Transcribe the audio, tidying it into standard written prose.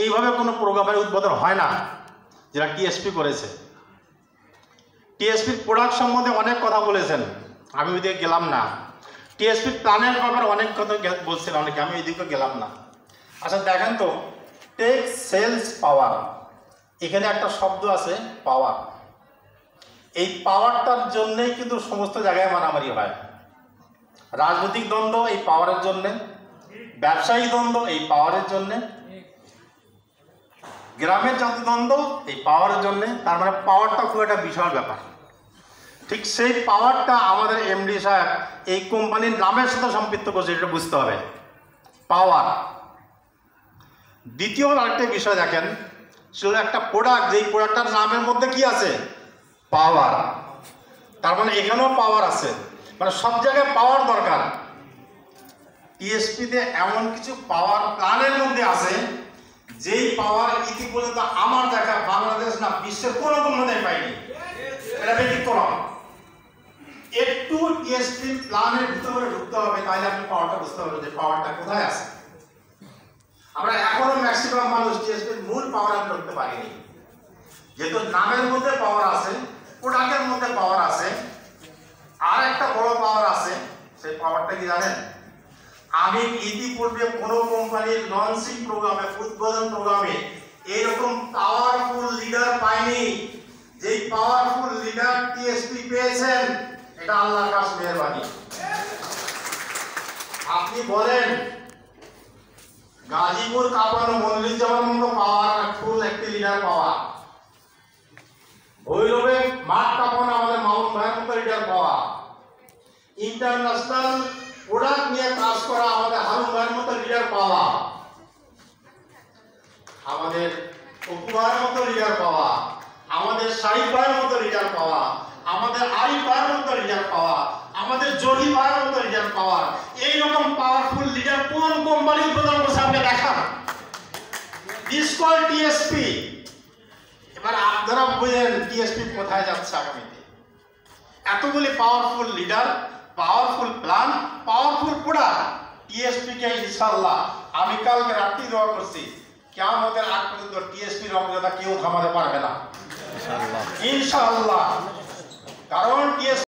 এইভাবে কোনো প্রোগ্রামের উদ্বোধন হয় না যেটা টিএসপি করেছে। টিএসপির প্রোডাক্ট সম্বন্ধে অনেক কথা বলেছেন, আমি ওইদিকে গেলাম না। টিএসপির প্ল্যানের ব্যাপারে অনেক কথা বলছেন অনেকে, আমি ওইদিকে গেলাম না। আচ্ছা দেখেন তো, টেক সেলস পাওয়ার, এখানে একটা শব্দ আছে পাওয়ার। এই পাওয়ারটার জন্যেই কিন্তু সমস্ত জায়গায় মারামারি হয়। রাজনৈতিক দ্বন্দ্ব এই পাওয়ারের জন্যে, ব্যবসায়িক দ্বন্দ্ব এই পাওয়ারের জন্যে, গ্রামের যত দ্বন্দ্ব এই পাওয়ারের জন্যে। তার মানে পাওয়ারটা খুব একটা বিশাল ব্যাপার। ঠিক সেই পাওয়ারটা আমাদের এমডি সাহেব এই কোম্পানির নামের সাথে সম্পৃক্ত করছে, এটা বুঝতে হবে পাওয়ার। দ্বিতীয় আরেকটা বিষয় দেখেন, সেটা একটা প্রোডাক্ট, যেই প্রোডাক্টটার নামের মধ্যে কি আছে? পাওয়ার। তার মানে এখানেও পাওয়ার আছে, মানে সব জায়গায় পাওয়ার দরকার। টিএসপিতে এমন কিছু পাওয়ার প্ল্যানের মধ্যে আছে যেই পাওয়ার ইতিপর্যন্ত আমার দেখা বাংলাদেশ না বিশ্বের কোনো কোম্পানি পাইনি। এটা ব্যতিক্রম। একটু টিএসপি প্ল্যানের ভিতরে ঢুকতে হবে, তাহলে আপনি পাওয়ারটা বুঝতে পারবেন যে পাওয়ারটা কোথায় আছে। আমরা এখনো ম্যাক্সিমাম মানুষ টিএসপির মূল পাওয়ার আমি ধরতে পারিনি। যেহেতু নামের মধ্যে পাওয়ার আছে, প্রোডাক্টের মধ্যে পাওয়ার আছে, আর একটা বড় পাওয়ার আছে। সেই পাওয়ারটা কি জানেন? আমি ইতিপূর্বে কোনো কোম্পানির লঞ্চিং প্রোগ্রামে, উদ্বোধন প্রোগ্রামে এরকম পাওয়ারফুল লিডার পাইনি। যেই পাওয়ারফুল লিডার টিএসপি পেয়েছেন, এটা আল্লাহর কাছ মেহেরবানি। আপনি বলেন গাজীপুর কাপানো মল্লিক জামার মতো পাওয়ারফুল একটি লিডার পাওয়া, ভৈরবে মাঠ কাপানো আমাদের মামুন ভাইয়ের মতো লিডার পাওয়া, ইন্টারন্যাশনাল প্রোডাক্ট নিয়ে কাজ করা আমাদের হারুন ভাইয়ের মতো লিডার পাওয়া, আমাদের অপু ভাইয়ের মতো লিডার পাওয়া, আমাদের শাহিদ ভাইয়ের মতো লিডার পাওয়া, আমাদের আরিফ ভাইয়ের মতো লিডার পাওয়া, আমাদের জহি ভাইয়ের মতো লিডার পাওয়া। এইরকম পাওয়ারফুল লিডার কোন কোম্পানি উদ্বোধন করছে আপনি দেখান। টিএসপি। এবার আপনারা বুঝেন টিএসপি কোথায় যাচ্ছে আগামীতে। এতগুলি powerful leader, powerful plan, powerful product, TSP কে ইনশাআল্লাহ আমি কালকে রাত্রি দোয়া করছি, কিয়ামতের আগ পর্যন্ত টিএসপির অগ্রতা কেউ থামাতে পারবে না ইনশাআল্লাহ। কারণ টিএসপি